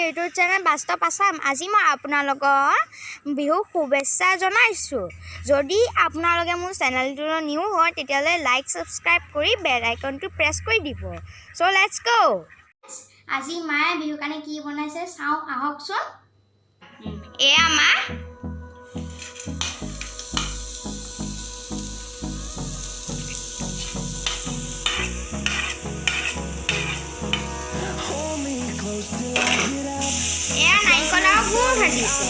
YouTube channel বাস্তৱ আছাম। আজি মই আপোনালোকৰ বিহু শুভেচ্ছা জনাইছোঁ। যদি আপোনালোকে মোৰ চেনেলটো নিউ হয় তেতিয়াহ'লে লাইক ছাবস্ক্ৰাইব কৰি বেল আইকনটো প্ৰেছ কৰি দিব। চ' লেটছ গ'। আজি মায়ে বিহুৰ কাৰণে কি বনাইছে চাওঁ আহকচোন। এয়া মা এয়া নাৰিকলৰ গুৰ ভাজিছে।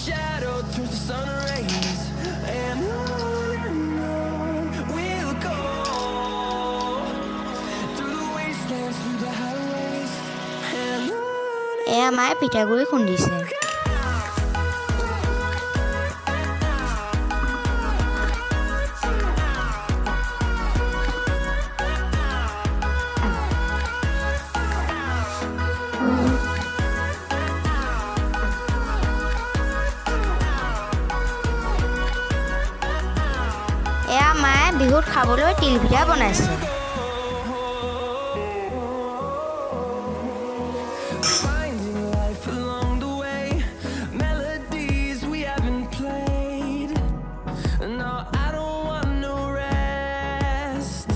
Shadow turns to sun rays, and on we'll go through the wastelands, through the highways, and on. এয়া মায়ে পিঠাগুড়ি খুন্দিছে। এয়া মায়ে বিহুত খাবলৈ তিল পিঠা বনাইছে। Finding life along the way, melodies we haven't played. No, I don't want no rest.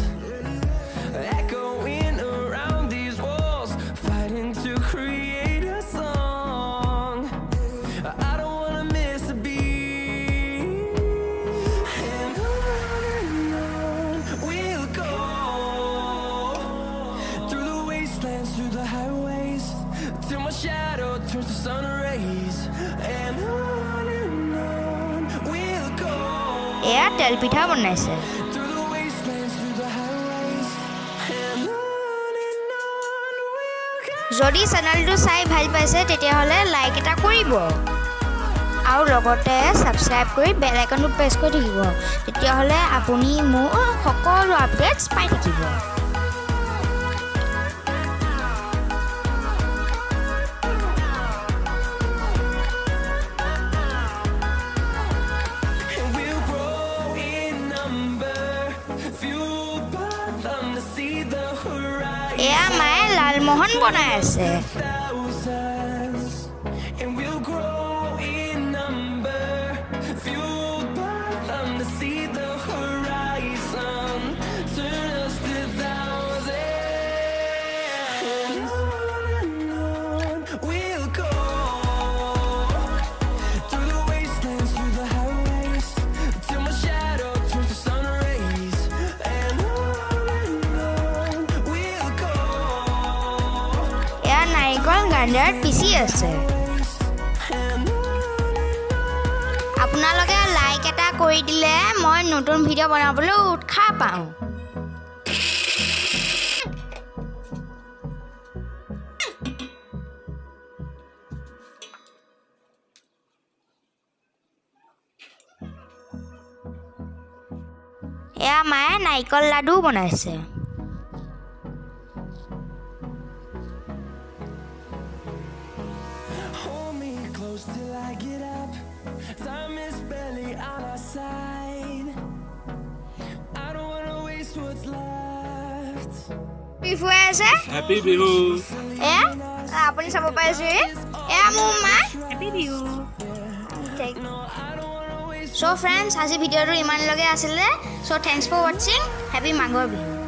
Echoing around these walls, fighting to create a song. I don't wanna miss a beat. And on we'll go through the wastelands, through the highways, till my shadow turns to sun rays, and on we'll go এয়া তেল পিঠা বনাইছে। through the wastelands, through the highways, and on we'll go. যদি চেনেলটো চাই ভাল পাইছে তেতিয়াহ'লে like এটা কৰিব আৰু লগতে ছাবস্ক্ৰাইব কৰি বেল আইকনটো প্ৰেছ কৰি থাকিব। তেতিয়াহ'লে আপুনি মোৰ সকলো আপডেটছ পাই থাকিব। And we'll grow in number, fueled by them to see the horizon. এয়া মায়ে লালমোহন বনাই আছে। Thousands, and we'll grow in number, fueled by them to see the horizon, turn us to thousands. And on we'll go through the wastelands, through the highways, till my shadow turns to sun rays, and on we'll go. এয়া নাৰিকল গ্ৰাইণ্ডাৰত peachy আছে। আপোনালোকে like এটা কৰি দিলে মই নতুন ভিডিঅ' বনাবলৈ উৎসাহ পাওঁ। এয়া মায়ে নাৰিকল লাডু বনাইছে। Hold me close till I get up. Time is barely on our side. I don't wanna waste what's left. Bihu আছে। হেপী বিহু। এয়া আপুনি চাব পাৰিছে এয়া মোৰ মা। হেপী বিহু। চ' ফ্ৰেণ্ডছ আজি ভিডিঅ'টো ইমানলৈকে আছিলে। চ' থেংকছ ফৰ ৱাচিং। হেপী মাঘৰ বিহু।